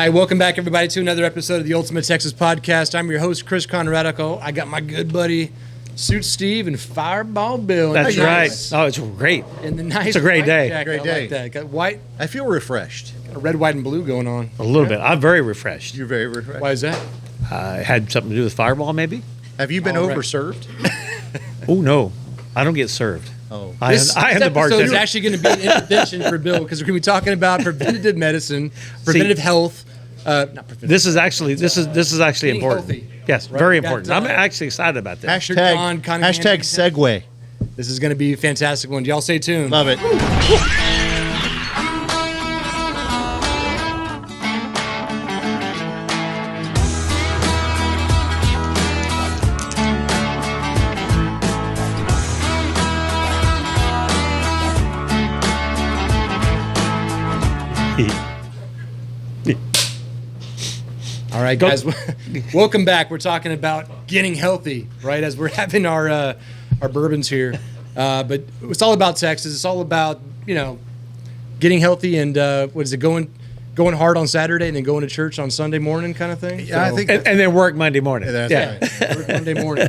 right, welcome back, everybody, to another episode of the Ultimate Texas Podcast. I'm your host, Chris Conradico. I got my good buddy, Suit Steve and Fireball Bill. That's right. Oh, it's great. And the nice It's a great day. jacket. Great I day. like that. Got white, I feel refreshed. got red, white, and blue going on. A little bit. I'm very refreshed. You're very refreshed. Why is that? Had something to do with Fireball, maybe? Have you been All right. overserved? Oh, no. I don't get served. Oh. I am the episode bartender. is actually going to be an intervention for Bill because we're going to be talking about preventative medicine, preventative health. Not preventative. This is actually Being important. healthy. Yes, Right. very Got, important. I'm actually excited about this. John Cottingham. Hashtag segue. This is going to be a fantastic one. Y'all stay tuned. Love it. All right, guys. Welcome back. We're talking about getting healthy, right? As we're having our bourbons here, but it's all about Texas. It's all about getting healthy and what is it going hard on Saturday and then going to church on Sunday morning, kind of thing. Yeah, I think And then work Monday morning. that's right. Work Monday morning.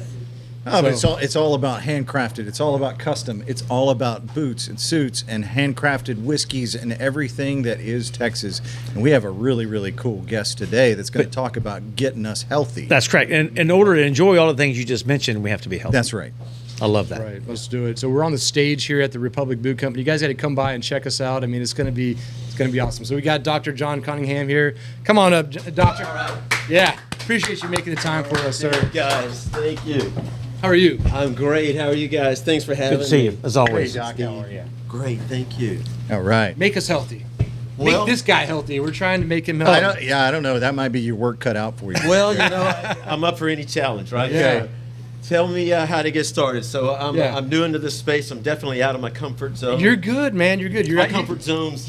Oh, but it's all about handcrafted. It's all about custom. It's all about boots and suits and handcrafted whiskeys and everything that is Texas. And we have a really, really cool guest today that's going to talk about getting us healthy. That's correct. And in order to enjoy all the things you just mentioned, we have to be healthy. That's right. I love that. Right, let's do it. So we're on the stage here at the Republic Boot Company. You guys got to come by and check us out. I mean, it's gonna be awesome. So we got Dr. John Cottingham here. Come on up, Doctor. All right. Yeah, appreciate you making the time for us, sir. Guys, thank you. How are you? I'm great. How are you guys? Thanks for having Good to see me. you, as always. Doc. How are you? Great, thank you. All right. Make us healthy. Well- Make this guy healthy. We're trying to make him I healthy. don't know. That might be your work cut out for you. Well, I'm up for any challenge, right? Yeah. So, tell me how to get started. So Yeah. I'm new into this space. I'm definitely out of my comfort zone. You're good, man. You're good. You're my right. comfort zones,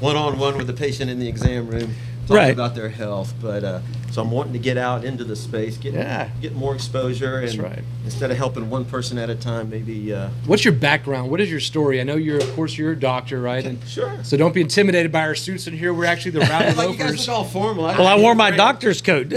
one-on-one with the patient in the exam room, talking Right. about their health. But so I'm wanting to get out into the space, get more exposure, and right. instead of helping one person at a time, maybe. What's your background? What is your story? I know of course, you're a doctor, right? And Sure. So don't be intimidated by our suits in here. We're actually the rowdy Like you guys loafers. look all formal. Well, I wore my doctor's coat.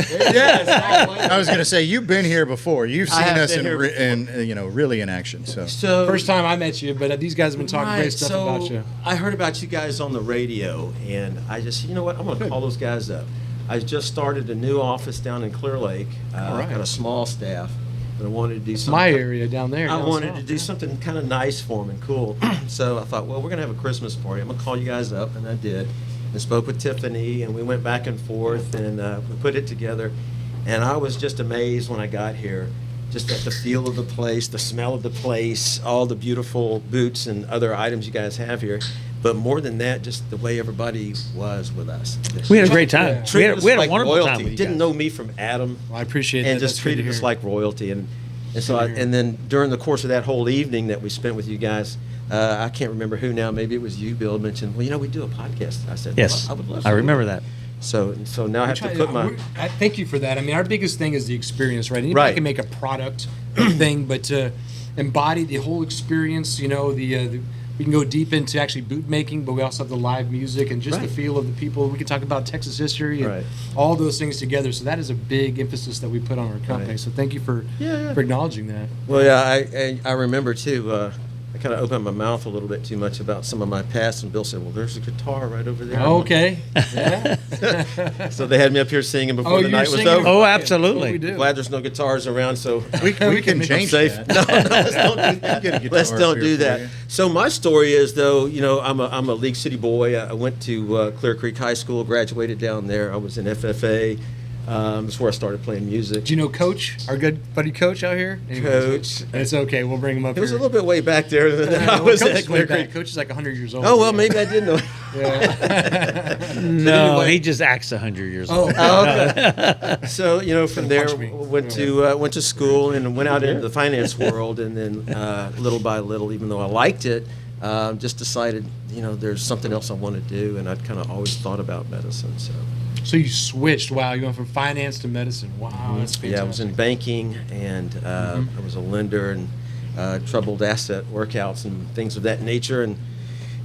I was going to say, you've been here before. You've I seen have us been in, here really in action. So So First time I met you, but these guys have been talking great stuff so about you. I heard about you guys on the radio, and I just, I'm going to call those guys up. I just started a new office down in Clear Lake. All right. Got a small staff, but I wanted to do something. My area down there. I down wanted south. to do something kind of nice for them and cool. So I thought, well, we're going to have a Christmas party. I'm going to call you guys up, and I did. And spoke with Tiffany, and we went back and forth, and we put it together. And I was just amazed when I got here, just at the feel of the place, the smell of the place, all the beautiful boots and other items you guys have here. But more than that, just the way everybody was with us. We had a great time. Yeah. We had, Treated us we had like a wonderful royalty. time with you Didn't guys. know me from Adam, Well, I appreciate that. and just That's good to treated us hear. like royalty. And so, Good to hear. and then during the course of that whole evening that we spent with you guys, I can't remember who now. Maybe it was you, Bill, mentioned. Well, we do a podcast. I said, Yes, well, I would love. I to. remember that. So now I have to put my. I thank you for that. I mean, our biggest thing is the experience, right? Anybody Right. can make a product thing, but to embody the whole experience, we can go deep into actually boot making, but we also have the live music and just the Right. feel of the people. We can talk about Texas history and Right. all those things together. So that is a big emphasis that we put on our company. Right. So thank you for acknowledging that. Well, yeah, I remember too. I kind of opened my mouth a little bit too much about some of my past, and Bill said, "Well, there's a guitar right over there." Okay. Yeah. So they had me up here singing before Oh, the you're night was singing? over. Oh, Yeah, that's what absolutely. we do. Glad there's no guitars around, so we can I'm change safe. that. No, let's don't do that. Get a guitar Let's up don't here do for that. you. So my story is, though, I'm a League City boy. I went to Clear Creek High School, graduated down there. I was in FFA. That's where I started playing music. Do you know Coach, our good buddy Coach out here? Coach. It's okay. We'll bring him up It was a here. little bit way back there than I Well, was Coach at is way Clear back. Creek. Coach is like 100 years old. Oh, well, maybe I did know. Yeah. No, anyway- he just acts 100 years Oh, old. Okay. So from there punch me. went to school and went out into the finance world, and then little by little, even though I liked it, just decided there's something else I want to do, and I'd kind of always thought about medicine. So you switched. Wow, you went from finance to medicine. Wow, that's fantastic. Yeah, I was in banking, and I was a lender, and troubled asset workouts and things of that nature, and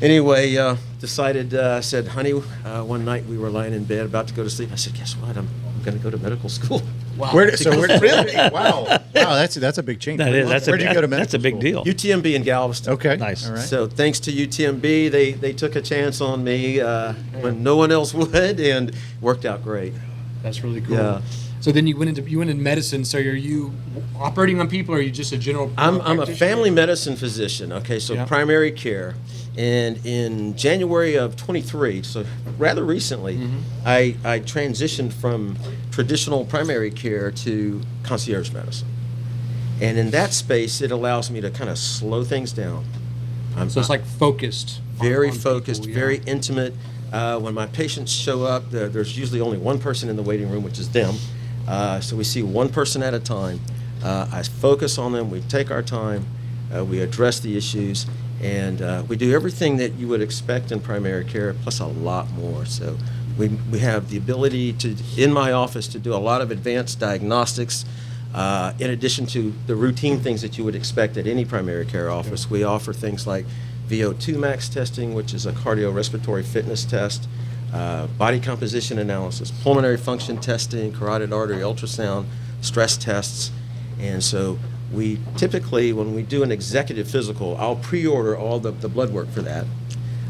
Anyway, decided, said, honey, one night we were lying in bed about to go to sleep. I said, guess what? I'm going to go to medical school. Wow. Really? Wow, that's a big change. That is. Where'd you go to medical That's a big school? deal. UTMB in Galveston. Okay, Nice. All right. So thanks to UTMB, they took a chance on me when no one else would, and worked out great. That's really cool. Yeah. So then you went into medicine. So are you operating on people, or are you just a general? I'm a practitioner? family medicine physician. Okay, so Yeah. primary care, and in January of 23, so rather recently, I transitioned from traditional primary care to concierge medicine, and in that space, it allows me to kind of slow things down. So it's like focused. Very on focused, people, yeah. very intimate. When my patients show up, there's usually only one person in the waiting room, which is them. So we see one person at a time. I focus on them. We take our time. We address the issues, and we do everything that you would expect in primary care, plus a lot more. So we have the ability to, in my office, to do a lot of advanced diagnostics. In addition to the routine things that you would expect at any primary care office, we offer things like VO2 max testing, which is a cardiorespiratory fitness test, body composition analysis, pulmonary function testing, carotid artery ultrasound, stress tests. And so we typically, when we do an executive physical, I'll pre-order all the blood work for that.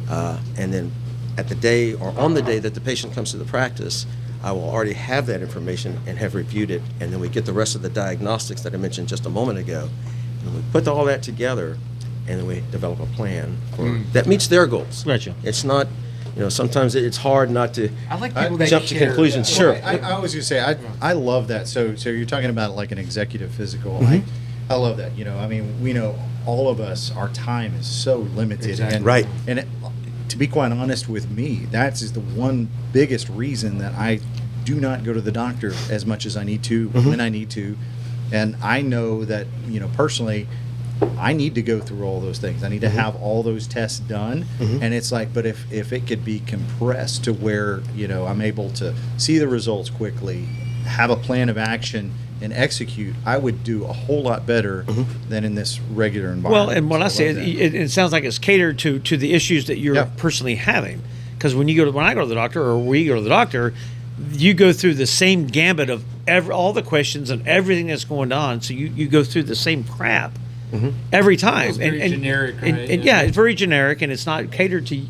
And then at the day or on the day that the patient comes to the practice, I will already have that information and have reviewed it. And then we get the rest of the diagnostics that I mentioned just a moment ago. And we put all that together, and then we develop a plan that meets their goals. Gotcha. It's not, sometimes it's hard not to I like people that jump to care. conclusions. Sure. I was going to say, I love that. So you're talking about like an executive physical. I love that. I mean, we know all of us, our time is so limited. Exactly. And, Right. And to be quite honest with me, that is the one biggest reason that I do not go to the doctor as much as I need to when I need to. And I know that, personally, I need to go through all those things. I need to have all those tests done. And it's like, but if it could be compressed to where, I'm able to see the results quickly, have a plan of action, and execute, I would do a whole lot better than in this regular environment. Well, and when I say love that. it sounds like it's catered to the issues that you're Yeah. personally having. Because when I go to the doctor, or we go to the doctor, you go through the same gambit of all the questions and everything that's going on. So you go through the same crap every time. It's very generic, right? And Yeah. it's very generic, and it's not catered to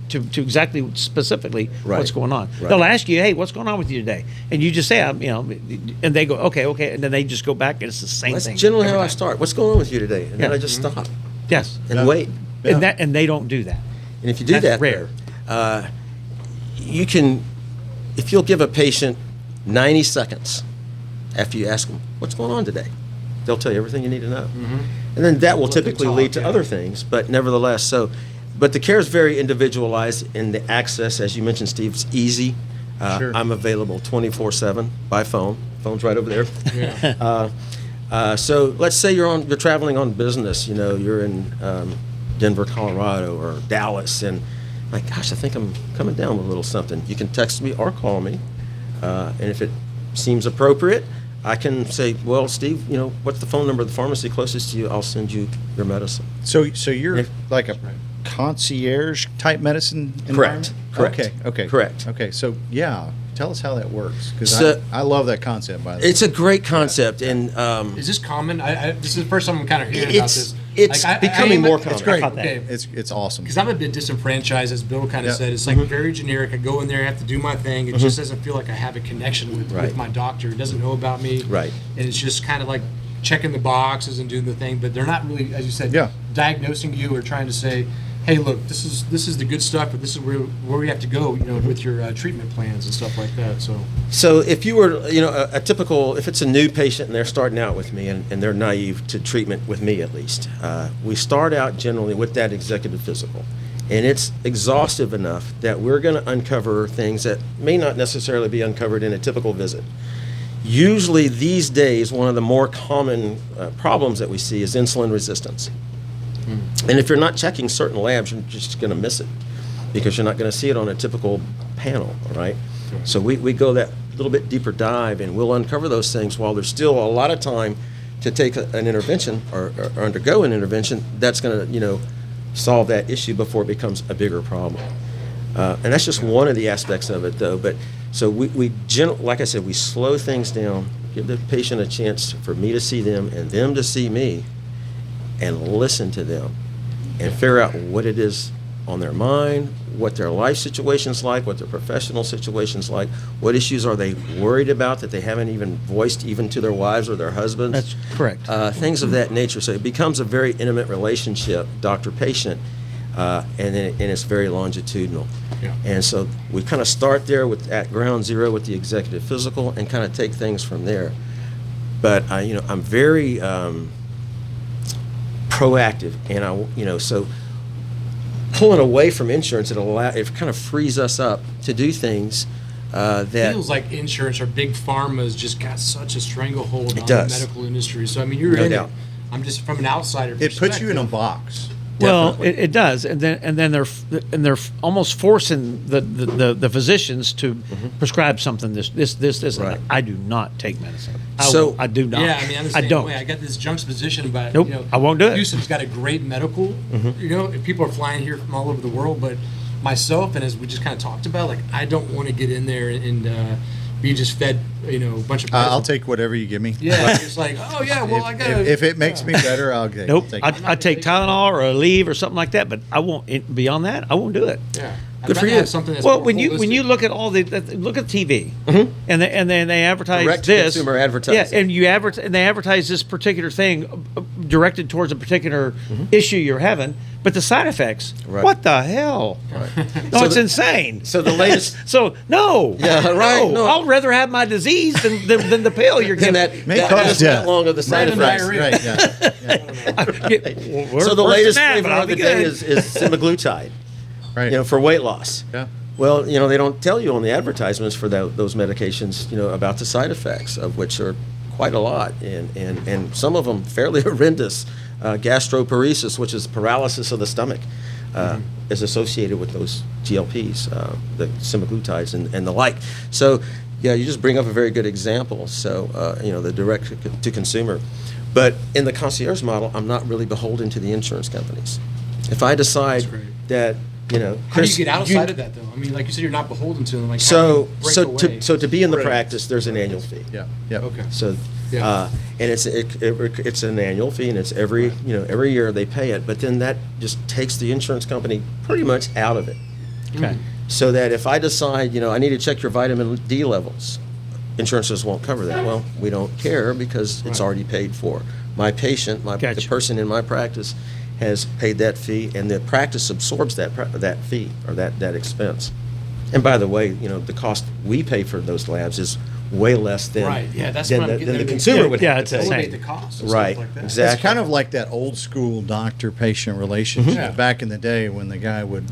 exactly specifically Right. what's going on. Right. They'll ask you, "Hey, what's going on with you today?" And you just say, and they go, "Okay," and then they just go back, and it's the same That's thing. generally every how I time. start. What's going on with you today? And then Yeah. I just stop Yes, and wait. and they don't do that. And if you do That's that, rare. you can, if you'll give a patient 90 seconds after you ask them, what's going on today? They'll tell you everything you need to know. And then that will Let them typically talk, lead to yeah. other things, but nevertheless, but the care is very individualized, and the access, as you mentioned, Steve, is easy. Sure. I'm available 24/7 by phone. Phone's right over there. Yeah. So let's say you're traveling on business. You're in Denver, Colorado, or Dallas, and like, gosh, I think I'm coming down with a little something. You can text me or call me, and if it seems appropriate, I can say, well, Steve, what's the phone number of the pharmacy closest to you? I'll send you your medicine. So you're Yeah. like a concierge type medicine Correct. environment? Correct. Okay. Correct. Okay. So tell us how that works, because So- I love that concept. By the way, It's a great concept, and Is this common? this is the first time I'm kind of hearing about this. it's becoming more common. it's great. Okay. It's awesome. Because I'm a bit disenfranchised, as Bill kind of Yeah. said. It's like very generic. I go in there, I have to do my thing. It just doesn't feel like I have a connection with Right. my doctor. He doesn't know about me. Right. And it's just kind of like checking the boxes and doing the thing, but they're not really, as you said, Yeah. diagnosing you or trying to say, hey, look, this is the good stuff, but this is where we have to go, with your treatment plans and stuff like that. So if you were, a typical, if it's a new patient and they're starting out with me and they're naive to treatment with me at least, we start out generally with that executive physical. And it's exhaustive enough that we're going to uncover things that may not necessarily be uncovered in a typical visit. Usually these days, one of the more common problems that we see is insulin resistance. And if you're not checking certain labs, you're just going to miss it because you're not going to see it on a typical panel, all right? So we go that little bit deeper dive, and we'll uncover those things while there's still a lot of time to take an intervention or undergo an intervention that's going to, solve that issue before it becomes a bigger problem. And that's just one of the aspects of it, though. But so like I said, we slow things down, give the patient a chance for me to see them and them to see me, and listen to them, and figure out what it is on their mind, what their life situation's like, what their professional situation's like, what issues are they worried about that they haven't even voiced even to their wives or their husbands. That's correct. Things of that nature. So it becomes a very intimate relationship, doctor-patient, and it's very longitudinal. Yeah. And so we kind of start there at ground zero with the executive physical and kind of take things from there. But I'm very proactive, and so pulling away from insurance, it kind of frees us up to do things that feels like insurance or big pharma's just got such a stranglehold on does. the medical industry. So I mean, you're No in doubt. it. I'm just from an outsider. It puts you in a box. Well, Definitely. it does, and then they're almost forcing the physicians to prescribe something. This. Right. I do not take medicine. So- I do not. Yeah, I mean, I'm the I same don't. way. I got this juxtaposition about Nope, I won't do it. Houston's got a great medical. If people are flying here from all over the world, but myself, and as we just kind of talked about, like I don't want to get in there and be just fed, a bunch of. I'll take whatever you give me. Yeah, it's like, oh yeah, well I got. If it makes me better, I'll take Nope. take it. I take Tylenol or a Aleve or something like that, but I won't. Beyond that, I won't do it. Yeah. Good I'd for rather you. have something that's Well, more when you holistic. look at look at TV, and then they advertise Direct to this consumer advertising. yeah, and they advertise this particular thing directed towards a particular issue you're having, but the side effects, Right. what the hell? No, So it's the- insane. So the latest. So no, Yeah, right, no. I'll rather have my disease than the pill you're Then giving. that, May that cause is death. not long of the side Random effects. diarrhea. Right, yeah. Worse So the than latest that, flavor but I'll of the be day good. is semaglutide. Right. For weight loss. Yeah. Well, they don't tell you on the advertisements for those medications, about the side effects, of which are quite a lot, and some of them fairly horrendous. Gastroparesis, which is paralysis of the stomach, is associated with those GLPs, the semaglutides and the like. So, yeah, you just bring up a very good example. So, the direct to consumer. But in the concierge model, I'm not really beholden to the insurance companies. If I decide That's great. that, How do Chris, you get outside of that though? I mean, like you said, you're not beholden to them. Like how do So, you break so away? to be in the Right. practice, there's an annual fee. Yeah. Yeah. Okay. So, Yeah. and it's an annual fee, and it's every year they pay it. But then that just takes the insurance company pretty much out of it. Okay. So that if I decide, I need to check your vitamin D levels, insurances won't cover that. Well, we don't care because it's Right. already paid for. My patient, the Gotcha. person in my practice, has paid that fee, and the practice absorbs that fee or that expense. And by the way, the cost we pay for those labs is way less than Right. Yeah, that's than what I'm the, getting than the at. consumer Yeah, would yeah, have it's to pay. insane. Elevate the cost. And Right. Stuff like that. Exactly. It's kind of like that old school doctor-patient relationship Yeah. back in the day when the guy would,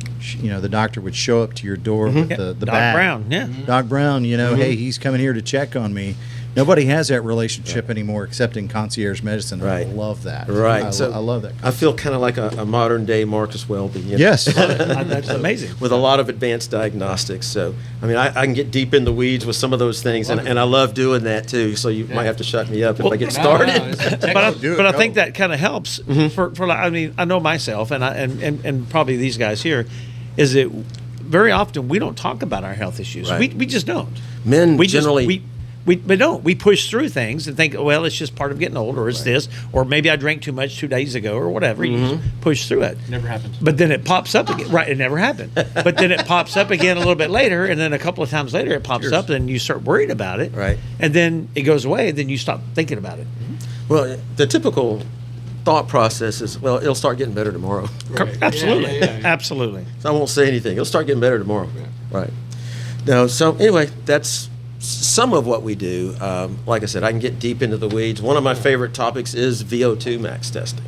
the doctor would show up to your door with the Doc bag. Brown, yeah. Doc Brown, hey, he's coming here to check on me. Nobody has that relationship anymore except in concierge medicine. Right. I love that. Right. I So love that. I feel kind of like a modern day Marcus Welby. Yes. That's amazing. With a lot of advanced diagnostics. So, I mean, I can get deep in the weeds with some of those things, and I love doing that too. So you might have to shut me up if I get started. But I think that kind of helps for I mean, I know myself and probably these guys here is that very often we don't talk about our health issues. Right. We just don't. Men we generally- we don't. We push through things and think, well, it's just part of getting old, or it's this, or maybe I drank too much 2 days ago, or whatever. You just push through it. Never happened. But then it pops up again. Right, it never happened. But then it pops up again a little bit later, and then a couple of times later it pops up, and you start worried about it. Right. And then it goes away, and then you stop thinking about it. Well, the typical thought process is, well, it'll start getting better tomorrow. Right. Absolutely. Yeah. Absolutely. So I won't say anything. It'll start getting better tomorrow. Right. No, so anyway, that's some of what we do. Like I said, I can get deep into the weeds. One of my favorite topics is VO2 max testing,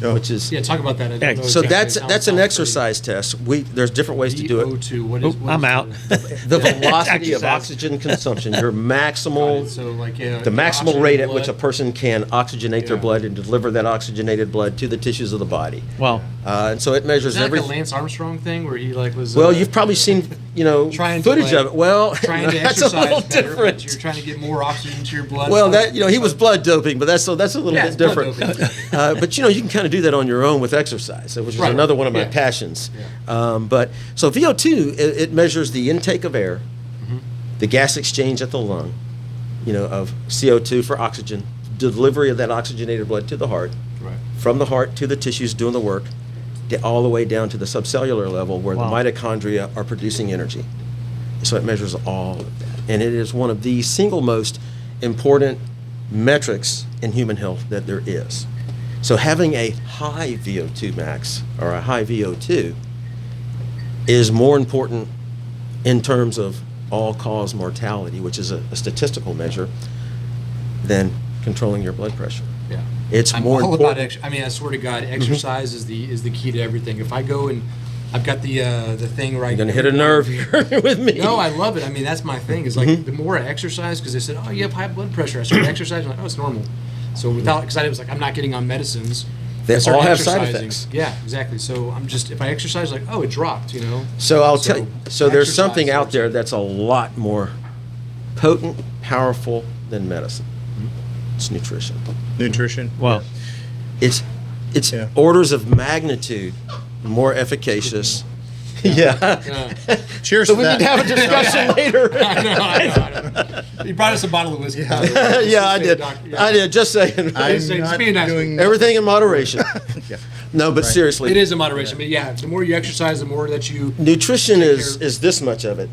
which is Yeah, talk about that. I don't know so exactly. that's Sounds an pretty- exercise test. There's different ways to do it. VO2. What Oh, is? what I'm is out. The velocity of Exercise. oxygen consumption, your maximal, So like the maximal rate at which a blood. person can oxygenate their Yeah. blood and deliver that oxygenated blood to the tissues of the body. Well, And so it measures Is that like a everything. Lance Armstrong thing where he like was? Well, you've probably seen, Trying to, footage like, of it. Well, trying to that's a exercise little better, different. but you're trying to get more oxygen to your blood. Well, that he was blood doping, but that's a little Yeah, bit it's blood different. doping. But you can kind of do that on your own with exercise, which is Right. another one of my Yeah. passions. But so VO2 it measures the intake of air, the gas exchange at the lung, of CO2 for oxygen, delivery of that oxygenated blood to the heart, Right. from the heart to the tissues doing the work, all the way down to the subcellular level where Wow. the mitochondria are producing energy. So it measures all of that. And it is one of the single most important metrics in human health that there is. So having a high VO2 max or a high VO2 is more important in terms of all-cause mortality, which is a statistical measure, than controlling your blood pressure. Yeah. It's I'm more all important. about I swear to God, exercise is the key to everything. If I go and I've got the thing right. You're gonna hit a nerve here with me. No, I love it. I mean, that's my thing. Is like the more I exercise, because they said, "Oh, you have high blood pressure." I started exercising. I'm like, "Oh, it's normal." So because I was like, I'm not getting on medicines. They I started all have side exercising. effects. Yeah, exactly. So I'm just if I exercise, like, oh, it dropped. So I'll tell you. So there's exercise something out works. there that's a lot more potent, powerful than medicine. It's nutrition. Nutrition. Well, It's Yeah. orders of magnitude more efficacious. Yeah. Cheers So to we that. need to have a discussion later. I know. You brought us a bottle of whiskey. Yeah, I did. I did. Just saying. I'm Just not being nice. doing Everything in moderation. Yeah. No, but seriously, It is a moderation, but yeah, the more you exercise, the more that you. nutrition Take is care- is this much of it.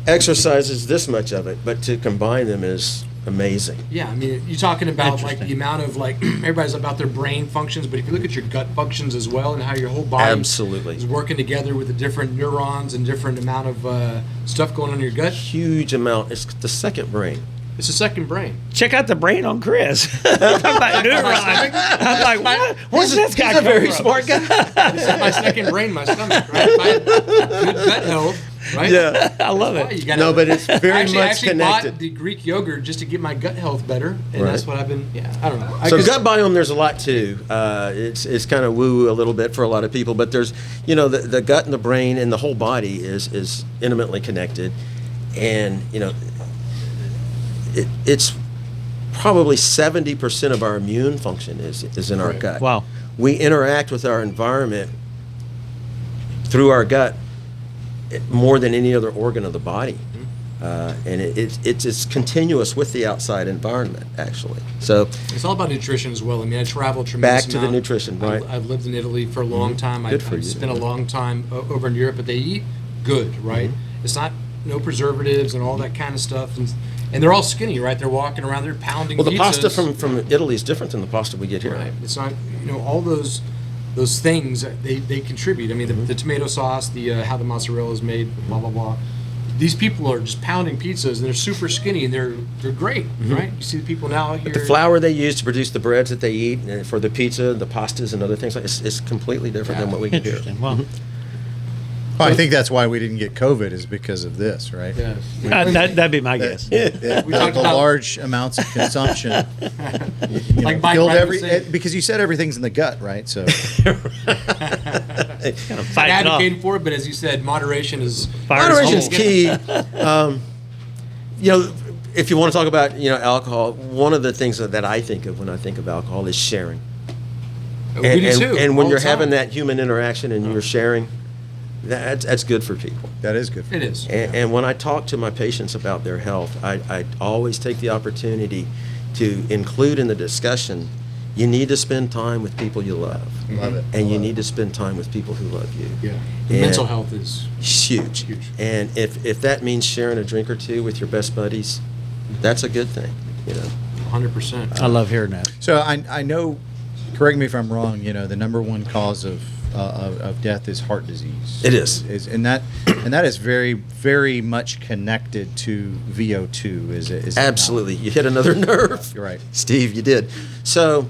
Exercise is this much of it, but to combine them is amazing. Yeah, I mean, you're talking about like Interesting. the amount of like everybody's about their brain functions, but if you look at your gut functions as well and how your whole body Absolutely. is working together with the different neurons and different amount of stuff going on in your gut, Huge amount. It's the second brain. it's a second brain. check out the brain on Chris. I'm like, neurons. I'm like, what? Where's this guy He's a come very from? smart guy. It's my second brain, my stomach, right? If I have good gut health, right? Yeah. I love Well, it. you gotta- No, but it's very I much actually connected. bought the Greek yogurt just to get my gut health better, and Right. that's what I've been. Yeah, I don't know. So gut biome, there's a lot too. It's kind of woo a little bit for a lot of people, but there's the gut and the brain and the whole body is intimately connected, and it's probably 70% of our immune function is in our Right. gut. Wow. We interact with our environment through our gut more than any other organ of the body. And it's continuous with the outside environment, actually. So It's all about nutrition as well. I mean, I travel a tremendous Back to the amount. nutrition, right. I've lived in Italy for a long time. Good for I've you. spent a long time over in Europe, but they eat good, right? It's not no preservatives and all that kind of stuff, and they're all skinny, right? They're walking around, they're pounding. well, the pasta pizzas. from Italy is different than the pasta we get here. Right. It's not all those things they contribute. I mean, the tomato sauce, the how the mozzarella is made, blah blah blah. These people are just pounding pizzas and they're super skinny and they're great, right? You see the people now here. But the flour they use to produce the breads that they eat and for the pizza, the pastas, and other things like it's completely different than what we get here. Interesting. Well, Well, I think that's why we didn't get COVID is because of this, right? Yes. that'd be my guess. We talked The about- large amounts of consumption. Like Mike killed Ryan was saying. because you said everything's in the gut, right? So Kind of I'm fighting it off. advocating for it, but as you said, moderation is. Fires Moderation's whole. key. If you want to talk about alcohol, one of the things that I think of when I think of alcohol is sharing. We do too. And when all you're the having time. that human interaction and you're sharing, that's good for people. that is good. It is. And when I talk to my patients about their health, I always take the opportunity to include in the discussion, you need to spend time with people you love. Love it. And you Love need it. to spend time with people who love you. Yeah. And Mental health is. Huge. Huge. And if that means sharing a drink or two with your best buddies, that's a good thing. 100%. I love hearing that. So I know. Correct me if I'm wrong. The number one cause of death is heart disease. It is. And that is very, very much connected to VO2. Is it not? Absolutely. You hit another nerve. You're right. Steve, you did. So,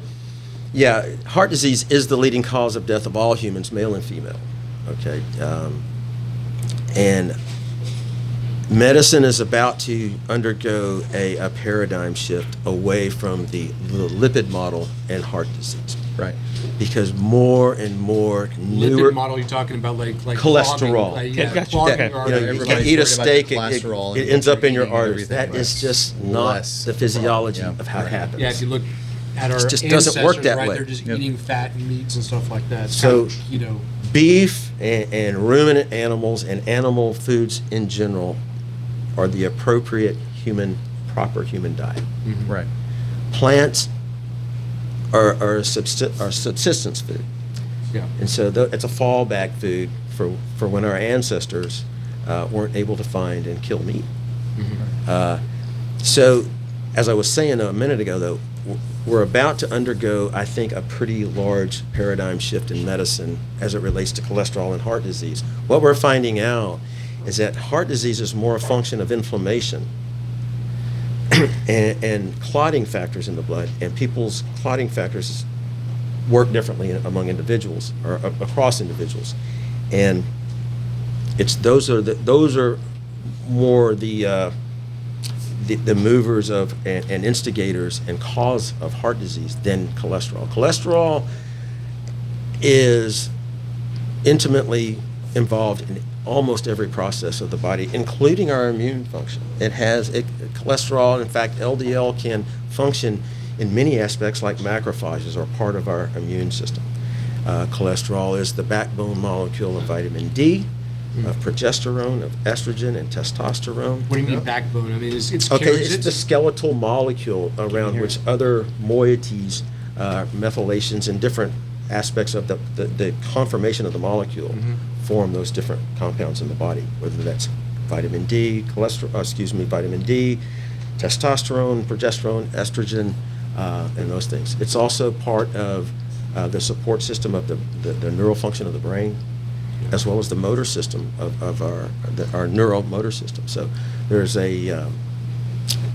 yeah, heart disease is the leading cause of death of all humans, male and female. Okay. And medicine is about to undergo a paradigm shift away from the lipid model and heart disease. Right. because more and more newer Lipid model you're talking about, like cholesterol. clogging, Yeah, gotcha. clogging Okay. your you know, arteries. you Everybody's can eat a worried about the steak, cholesterol it and ends what up in you're your eating and arteries. That everything. is just not Less the physiology Yeah. of how it happens. Yeah, if you look at our It just doesn't work ancestors, that right, way. they're just Yep. eating fat and meats and stuff like that. It's So- kind of keto. Beef and ruminant animals and animal foods in general are the appropriate proper human diet. Right. Plants are subsistence food. Yeah. And so it's a fallback food for when our ancestors weren't able to find and kill meat. So, as I was saying a minute ago, though, we're about to undergo, I think, a pretty large paradigm shift in medicine as it relates to cholesterol and heart disease. What we're finding out is that heart disease is more a function of inflammation and clotting factors in the blood, and people's clotting factors work differently among individuals or across individuals, and those are more the movers of and instigators and cause of heart disease than cholesterol. Cholesterol is intimately involved in almost every process of the body, including our immune function. Cholesterol, in fact, LDL can function in many aspects like macrophages or part of our immune system. Cholesterol is the backbone molecule of vitamin D, of progesterone, of estrogen, and testosterone. What do you mean backbone? I mean, it's Okay, carries it's the skeletal molecule around which other moieties, methylations, and different aspects of the conformation of the molecule form those different compounds in the body, whether that's vitamin D, vitamin D, testosterone, progesterone, estrogen, and those things. It's also part of the support system of the neural function of the brain, as well as the motor system of our neuromotor system. So there's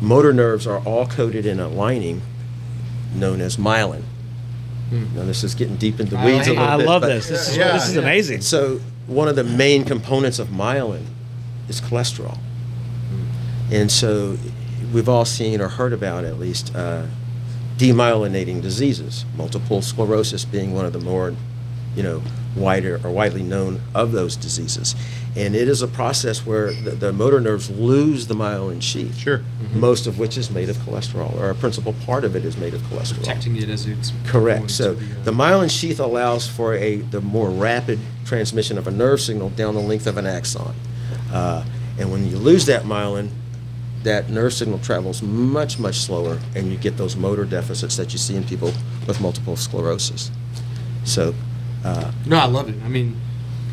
motor nerves are all coated in a lining known as myelin. Now this is getting deep into the weeds a little I bit. love but- this. This is amazing. So one of the main components of myelin is cholesterol. And so we've all seen or heard about, at least, demyelinating diseases, multiple sclerosis being one of the more, widely known of those diseases. And it is a process where the motor nerves lose the myelin sheath. Sure. Most of which is made of cholesterol, or a principal part of it is made of cholesterol. protecting it as it's Correct. going So to the myelin sheath allows for the more rapid transmission of a nerve signal down the length of an axon. And when you lose that myelin, that nerve signal travels much, much slower, and you get those motor deficits that you see in people with multiple sclerosis. So, No, I love it. I mean,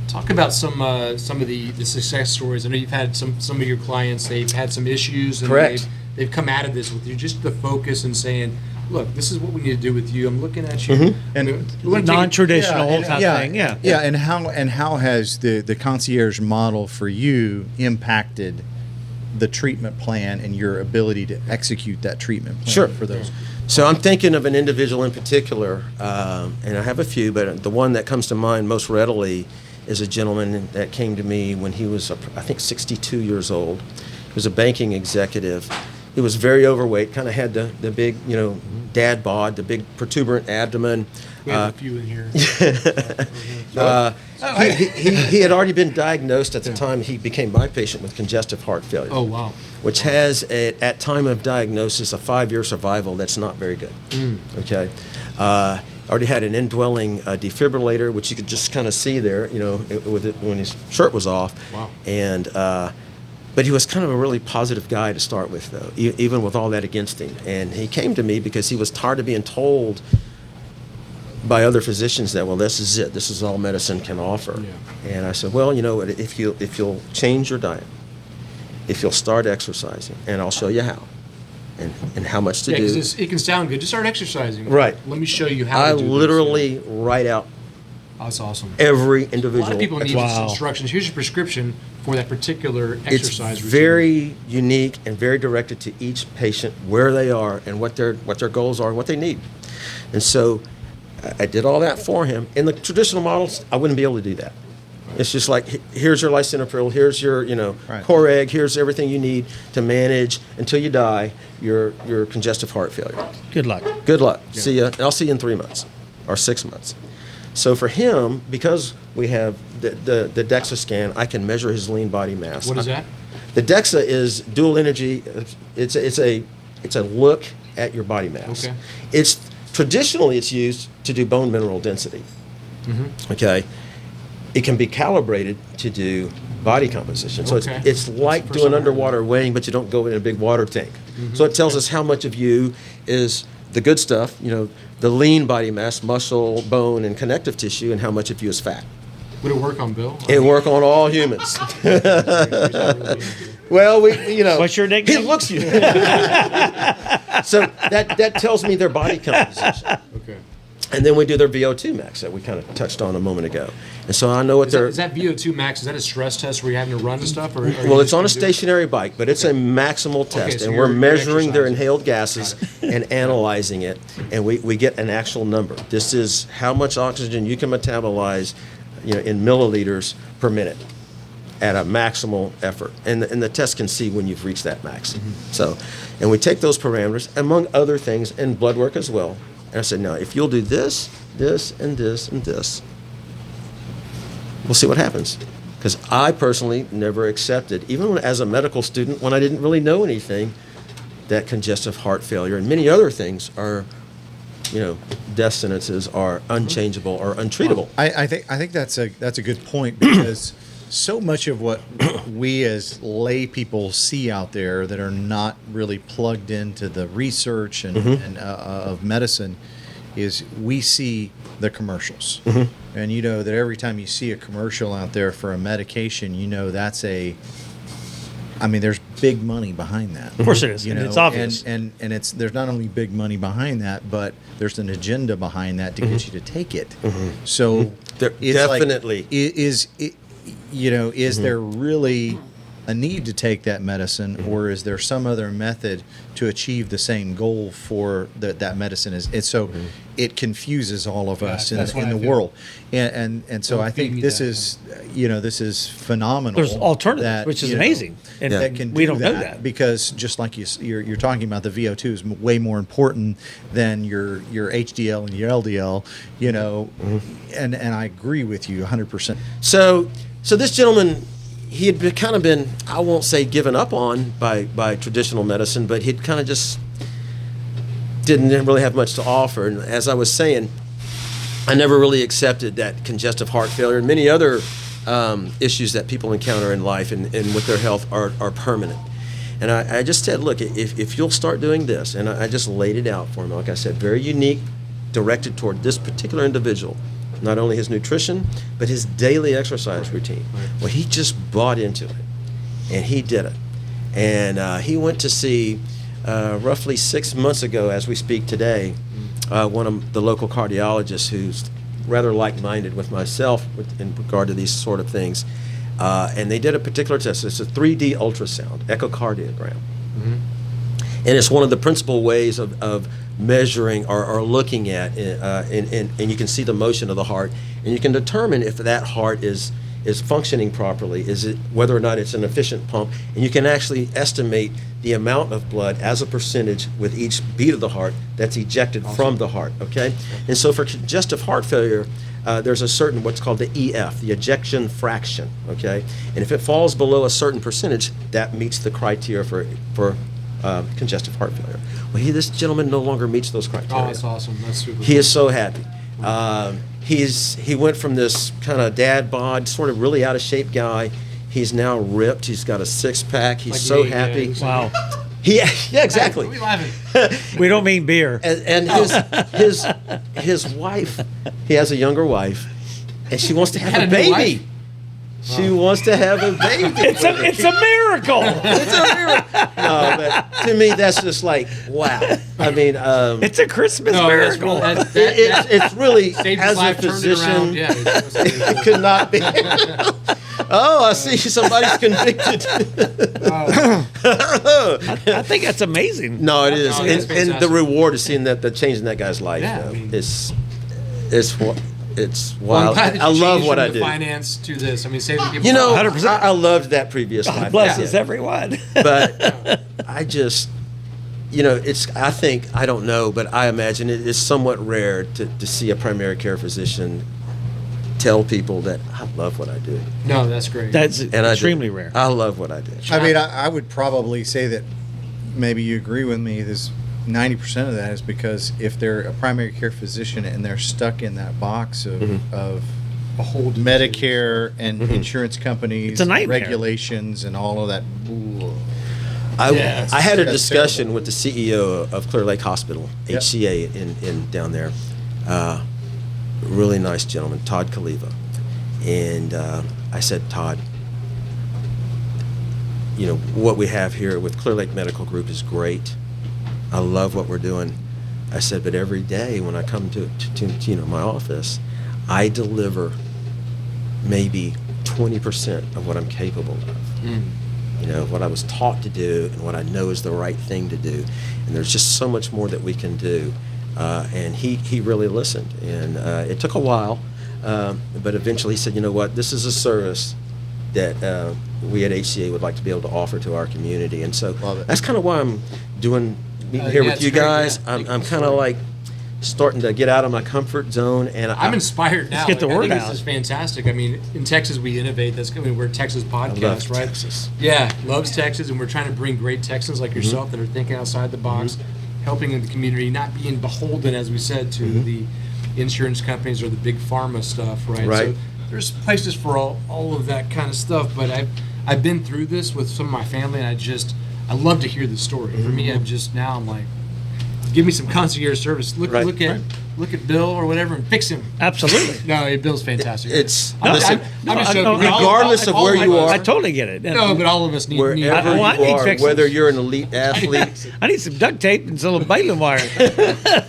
talk about some of the success stories. I know you've had some of your clients. They've had some issues, and Correct. they've come out of this with you. Just the focus and saying, "Look, this is what we need to do with you. I'm looking at you." And we wanna take it- Non-traditional and- type thing. Yeah. Yeah, and how has the concierge model for you impacted the treatment plan and your ability to execute that treatment plan Sure. for those? So I'm thinking of an individual in particular, and I have a few, but the one that comes to mind most readily is a gentleman that came to me when he was, I think, 62 years old. He was a banking executive. He was very overweight, kind of had the big, dad bod, the big protuberant abdomen. We have a few in here. He had already been diagnosed at the time he became my patient with congestive heart failure. Oh wow. Which has, at time of diagnosis, a 5-year survival that's not very good. Okay. Already had an indwelling defibrillator, which you could just kind of see there, when his shirt was off. Wow. And, but he was kind of a really positive guy to start with, though, even with all that against him. And he came to me because he was tired of being told by other physicians that, well, this is it. This is all medicine can offer. Yeah. And I said, well, if you'll change your diet, if you'll start exercising, and I'll show you how, and how much to Yeah, do. because it can sound good. Just start exercising. Right. Let me show you how I to do this. literally write out Oh, that's awesome. every A individual. lot of people need Wow. instructions. Here's your prescription for that particular It's exercise routine. very unique and very directed to each patient, where they are and what their goals are and what they need. And so I did all that for him. In the traditional models, I wouldn't be able to do that. It's just like, here's your lisinopril, here's your, Right. Coreg, here's everything you need to manage until you die your congestive heart failure. Good luck. Good luck. See ya. And I'll see you in 3 months. or 6 months. So for him, because we have the DEXA scan, I can measure his lean body mass. What is that? The DEXA is dual energy. It's a look at your body mass. Okay. It's traditionally it's used to do bone mineral density. Mm-hmm. Okay. It can be calibrated to do body composition. So Okay. it's like the first doing time I heard underwater weighing, but you don't go in a big water tank. So it tells us how much of you is the good stuff, the lean body mass, muscle, bone, and connective tissue, and how much of you is fat. Would it work on Bill? It work on all humans. Well, What's your nickname? He looks you. So that tells me their body composition. Okay. And then we do their VO2 max that we kind of touched on a moment ago. And so I know what Is that VO2 max? Is that a stress test where you're having to run and stuff? Or well, it's on a stationary bike, but it's a maximal test, so and you're we're measuring their exercising. inhaled gases and analyzing it, and we get an actual number. This is how much oxygen you can metabolize, in milliliters per minute at a maximal effort, and the test can see when you've reached that max. So, and we take those parameters among other things, and blood work as well. And I said, now, if you'll do this, this, and this, and this, we'll see what happens. Because I personally never accepted, even as a medical student, when I didn't really know anything, that congestive heart failure and many other things are, death sentences are unchangeable or untreatable. I think that's a good point, because so much of what we as lay people see out there that are not really plugged into the research and of medicine is we see the commercials. And that every time you see a commercial out there for a medication, there's big money behind that. Of course it is. And it's obvious. And there's not only big money behind that, but there's an agenda behind that to get you to take it. So There it's definitely. is there really a need to take that medicine, or is there some other method to achieve the same goal for that medicine is? And so it confuses all of us that's what in I the feel. world. And so Don't I feed me think this that. is phenomenal. There's alternatives, that, which is you know, amazing. And that can we do don't know that. because just like you're talking about, the VO2 is way more important than your HDL and your LDL, and I agree with you 100%. So this gentleman, he had been, I won't say given up on by traditional medicine, but he'd kind of just didn't really have much to offer. And as I was saying, I never really accepted that congestive heart failure and many other issues that people encounter in life and with their health are permanent. And I just said, look, if you'll start doing this, and I just laid it out for him, like I said, very unique, directed toward this particular individual. Not only his nutrition, but his daily exercise routine. Well, he just bought into it, and he did it. And he went to see, roughly 6 months ago, as we speak today, one of the local cardiologists who's rather like-minded with myself in regard to these sort of things. And they did a particular test. It's a 3D ultrasound, echocardiogram. And it's one of the principal ways of measuring or looking at, and you can see the motion of the heart, and you can determine if that heart is functioning properly, whether or not it's an efficient pump, and you can actually estimate the amount of blood as a percentage with each beat of the heart that's ejected from the heart, okay? And so for congestive heart failure, there's a certain what's called the EF, the ejection fraction, okay? And if it falls below a certain percentage, that meets the criteria for congestive heart failure. Well, this gentleman no longer meets those criteria. Oh, that's awesome. That's super. He is so happy. He went from this kind of dad bod, sort of really out of shape guy. He's now ripped. He's got a 6-pack. He's Like so me, happy. yeah. Wow. Yeah, exactly. What are we laughing? We don't mean beer. And his wife, he has a younger wife, and she wants to have had a a new baby. wife? She wants to have a baby. It's a miracle. It's a miracle. No, but to me, that's just like, wow. I mean, It's a Christmas No, that's miracle. real. it's really, Saved as his a life, turned it around. physician, Yeah, it could not be. Oh, I see somebody's convicted. I think that's amazing. No, it is. No, it's And the fantastic. reward of seeing the change in that guy's life, Yeah, I mean- it's Well, I'm wild. glad that I you love changed what from I the do. Finance to this. I mean, saving people. You know, 100%. I loved that previous life. God bless I us, did. everyone. But I just, I don't know, but I imagine it is somewhat rare to see a primary care physician tell people that I love what I do. No, that's great. That's And I do. extremely rare. I love what I do. I mean, I would probably say that maybe you agree with me. There's 90% of that is because if they're a primary care physician and they're stuck in that box of a whole Medicare and insurance companies, It's a nightmare. regulations, and all of that. Ooh. I had a That's discussion terrible. with the CEO of Clear Lake Hospital, Yep. HCA, in down there. Really nice gentleman, Todd Kaliva. And I said, Todd, what we have here with Clear Lake Medical Group is great. I love what we're doing. I said, but every day when I come to my office, I deliver maybe 20% of what I'm capable of. What I was taught to do and what I know is the right thing to do. And there's just so much more that we can do. And he really listened. And it took a while, but eventually he said, you know what, this is a service that we at HCA would like to be able to offer to our community. And so Love it. that's kind of why I'm meeting here yeah, with it's you great, guys. yeah. I'm kind of like starting to get out of my comfort zone. And I'm inspired now. get the Like, word I think out. This is fantastic. I mean, in Texas we innovate. We're a Texas podcast, love right? Texas. Yeah, loves Texas, and we're trying to bring great Texans like yourself that are thinking outside the box, helping in the community, not being beholden, as we said, to the insurance companies or the big pharma stuff, right? Right. So there's places for all of that kind of stuff, but I've been through this with some of my family, and I love to hear the story. For me, I'm like, give me some concierge service. Look at Bill or whatever and fix him. Absolutely. No, Bill's fantastic. It's I'm listen, just joking. regardless of where you are, I totally get it. No, but all of us need. wherever I you need are, fixes. whether you're an elite athlete, I need some duct tape and some baling wire.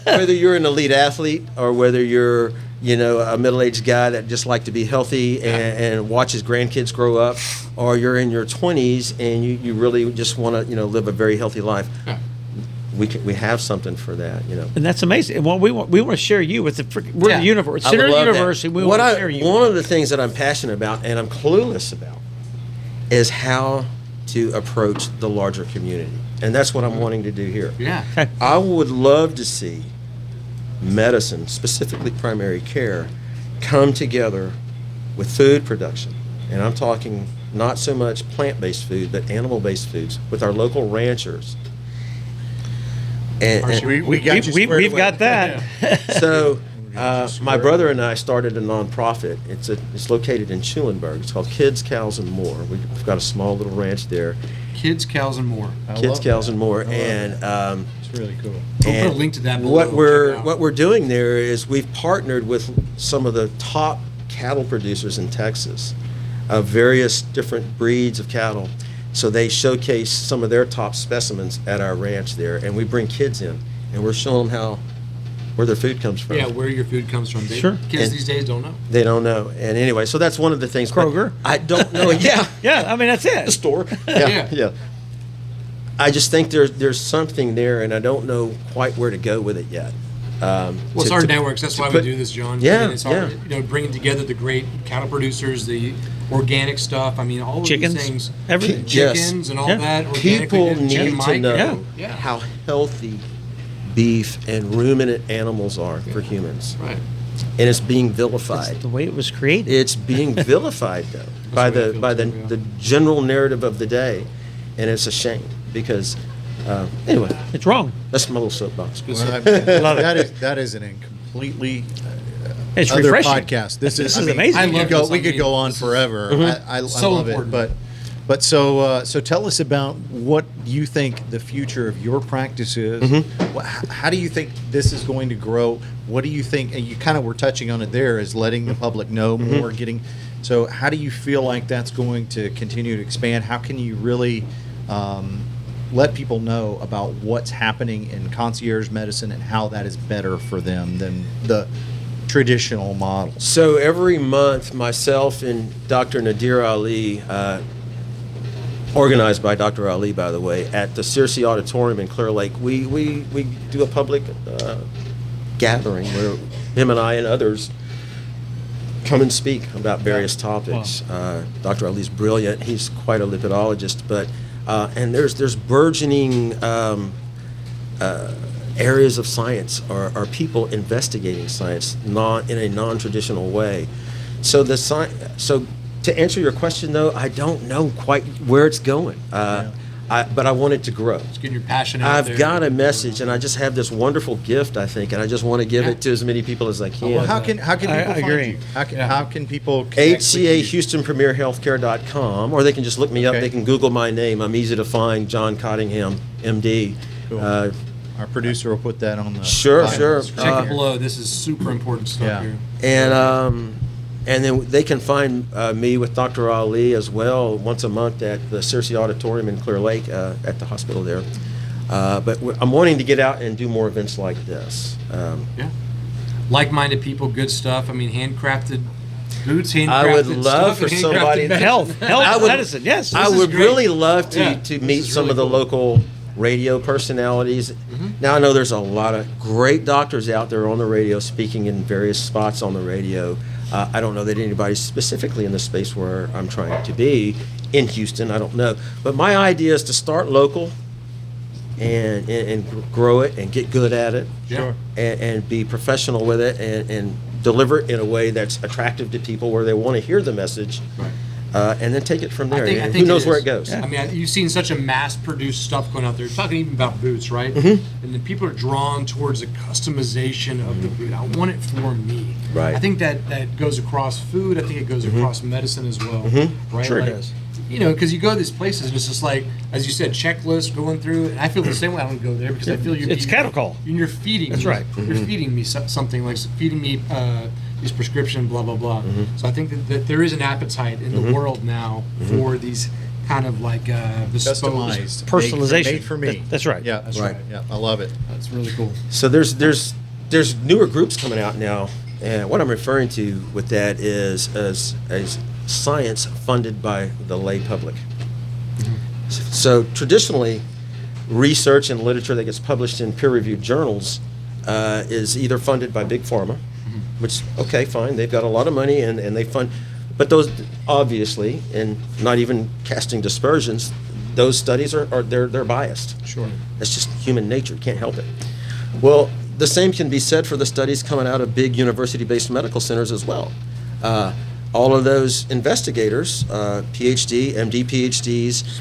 whether you're an elite athlete or whether you're a middle-aged guy that just like to be healthy and watch his grandkids grow up, or you're in your 20s and you really just want to live a very healthy life. Yeah. We have something for that. And that's amazing. And we want to share you with we're Yeah. the universe. I would Center love that. University. We want to share you. One of the things that I'm passionate about and I'm clueless about is how to approach the larger community, and that's what I'm wanting to do here. Yeah. I would love to see medicine, specifically primary care, come together with food production. And I'm talking not so much plant-based food, but animal-based foods with our local ranchers. And We got you squared We've away. got that. so my brother and I started a nonprofit. It's located in Schulenburg. It's called Kids, Cows, and More. We've got a small little ranch there. Kids, cows, and more. I Kids, love Cows, that. and More. I love And that. It's really cool. We'll put a link to that below. What Check we're it out. what we're doing there is we've partnered with some of the top cattle producers in Texas, of various different breeds of cattle. So they showcase some of their top specimens at our ranch there, and we bring kids in, and we're showing them where their food comes from. Yeah, where your food comes from. Sure. Kids And- these days don't know. They don't know, and anyway, so that's one of the things. but Kroger. I don't know. Yeah, Yeah, I mean that's the it. store. Yeah. yeah. I just think there's something there, and I don't know quite where to go with it yet. Well, it's our networks. That's why we do this, John. Yeah, I mean, it's our, yeah. bringing together the great cattle producers, the organic stuff. I mean, all of Chickens, these things. everything. Yes. Chickens and all Yeah. that. Organic, People Chicken need to Mike. know Yeah. how healthy beef and ruminant animals are for humans, Right. and it's being vilified. The way it was created. It's being vilified though by the way I the feel by the, too, yeah. the general narrative of the day, and it's a shame because anyway, It's wrong. that's my little soapbox. Well, Love it. that is an completely It's other refreshing. podcast. This This is is amazing. I We love could go, this. we I could mean, go on this is- forever. I So love important. it, but so tell us about what you think the future of your practice is. How do you think this is going to grow? What do you think? And you kind of were touching on it there, is letting the public know more, getting. So how do you feel like that's going to continue to expand? How can you really let people know about what's happening in concierge medicine and how that is better for them than the traditional model? So every month, myself and Dr. Nadir Ali, organized by Dr. Ali, by the way, at the Searcy Auditorium in Clear Lake, we do a public gathering where him and I and others come and speak about various topics. Dr. Ali's brilliant. He's quite a lipidologist, but and there's burgeoning areas of science are people investigating science in a non-traditional way. So so to answer your question though, I don't know quite where it's going. But I want it to grow. It's getting your passion out there. I've got a message, and I just have this wonderful gift, I think, and I just want to give it to as many people as I can. Well, how can people find agree. you? How can people connect with HCA you? HoustonPremierHealthcare.com, or they can just look me up. Okay. They can Google my name. I'm easy to find, John Cottingham, MD. Cool. Our producer will put that on the Sure, bio. sure. Check it below. This is super important stuff Yeah. here. And then they can find me with Dr. Ali as well once a month at the Searcy Auditorium in Clear Lake at the hospital there. But I'm wanting to get out and do more events like this. Yeah. Like-minded people, good stuff. I mean, handcrafted boots, handcrafted I would stuff, love for and handcrafted somebody- medicine. Health, medicine, yes. I is would great. really love to, Yeah, to this meet is some really of the cool. local radio personalities. Now I know there's a lot of great doctors out there on the radio speaking in various spots on the radio. I don't know that anybody specifically in the space where I'm trying to be in Houston. I don't know, but my idea is to start local and grow it and get good at it. Sure. And be professional with it and deliver it in a way that's attractive to people where they want to hear the message. Right. And then take it from there. I And think who knows where is. it goes? I mean, you've seen such a mass-produced stuff going out there. You're talking even about boots, right? Mm-hmm. And then people are drawn towards the customization of the boot. I want it for me. Right. I think that goes across food. I think it goes across medicine as well. Right? Sure it Like, does. You know, because you go to these places and it's just like, as you said, checklist going through. And I feel the same way. I don't go there because I feel It's cattle call. You're feeding. That's me. right. You're feeding me something like feeding me these prescription blah blah blah. So I think that there is an appetite in the world now for these kind of like bespoke. Customized, Personalization. made for me. That's right. Yeah, that's Right. right. Yeah, I love it. That's really cool. So there's newer groups coming out now, and what I'm referring to with that is as science funded by the lay public. So traditionally, research and literature that gets published in peer-reviewed journals is either funded by big pharma, which okay, fine, they've got a lot of money and they fund, but those obviously, and not even casting dispersions, those studies they're biased. Sure. That's just human nature. Can't help it. Well, the same can be said for the studies coming out of big university-based medical centers as well. All of those investigators, PhD, MD, PhDs,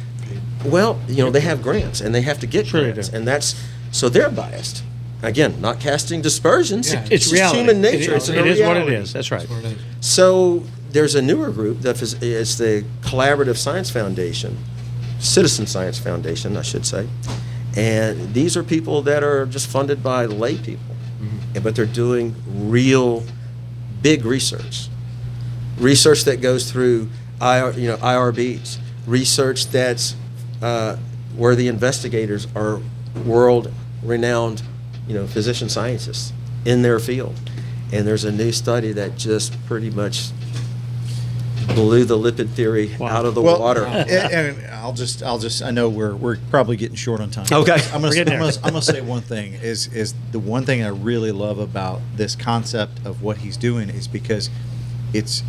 well, you know, they have grants and they have to get Sure they grants, do. and so they're biased. Again, not casting dispersions. Yeah, It's just reality. human nature. It It's a is what it reality. is. That's right. That's what it is. So there's a newer group that is the Collaborative Science Foundation, Citizen Science Foundation, I should say. And these are people that are just funded by lay people, but they're doing real big research that goes through IRBs, research that's where the investigators are world-renowned, physician scientists in their field. And there's a new study that just pretty much blew the lipid theory out of the water. And I'll just I know we're probably getting short on time. Okay. I'm We're getting there. gonna say one thing is the one thing I really love about this concept of what he's doing is because it's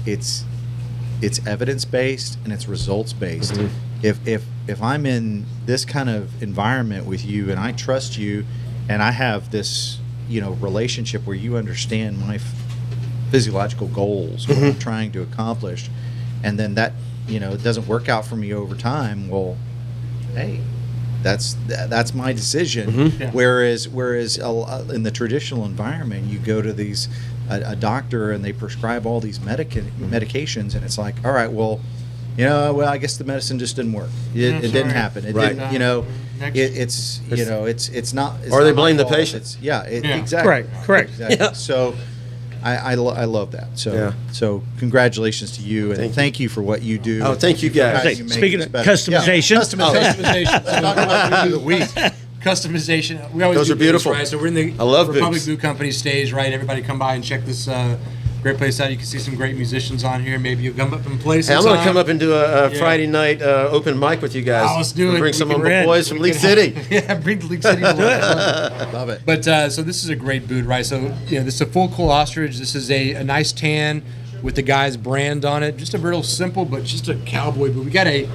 evidence based and it's results based. If I'm in this kind of environment with you and I trust you and I have this relationship where you understand my physiological goals, what I'm trying to accomplish, and then that it doesn't work out for me over time, well, hey, that's my decision. Yeah. Whereas in the traditional environment, you go to these a doctor and they prescribe all these medications, and it's like, all right, well, I guess the medicine just didn't work. It didn't right. happen. It Right. didn't. Next. It's not. It's Or they not my blame the fault. patient. Yeah. Exactly. Correct. Exactly. Yeah. So, I love that. So Yeah. so congratulations to you, and Thank you. thank you for what you do. Oh, thank you, guys. How Hey, you make speaking this of better. customization. Yeah. Customization. Talking about food of the week. Customization. We always Those do are beautiful. boots, right? So we're in the I love Republic boots. Boot Company stage, right? Everybody come by and check this great place out. You can see some great musicians on here. Maybe you'll come up and play some Hey, I'm going to time. come up and do a Yeah. Friday night open mic with you guys. Oh, let's do it. Bring We some can of my rent. boys from We League can City. Yeah, bring the League City. Love it. But so this is a great boot, right? So this is a full cool ostrich. This is a nice tan with the guy's brand on it. Just a real simple, but just a cowboy boot. We got a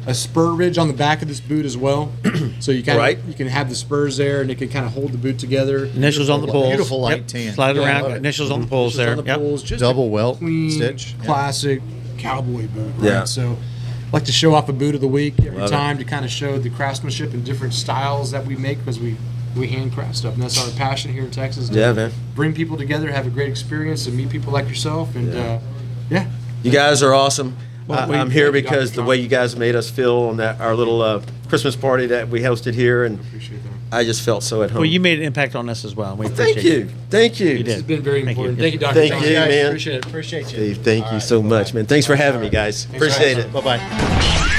a spur ridge on the back of this boot as well. So you Right. you can have the spurs there, and it can kind of hold the boot together. Initials on the poles. Beautiful light Yep. tan. Slide it Yeah, I around. love it. Initials on the poles Just there. on the Yep. poles, just Double a welt clean, stitch. Yeah. classic cowboy boot. Right? Yeah. So I like to show off a boot of the week every Love it. time to kind of show the craftsmanship and different styles that we make, because we handcraft stuff, and that's our passion here in Texas. To Yeah, man. Bring people together, have a great experience, and meet people like yourself. And yeah. You guys are awesome. Well, I'm here thank you, because Dr. the way you guys made us feel on that our little Christmas party that we hosted here, and Appreciate that. I just felt so at home. Well, you made an impact on us as well. And we Thank appreciate you. Thank you. You This did. has been very Thank you. important. Thank you, Dr. Thank Johnson. you, Guys, man. Appreciate it. Appreciate you. Steve, thank you so much, man. Thanks for having me, guys. for Appreciate having it. Bye bye.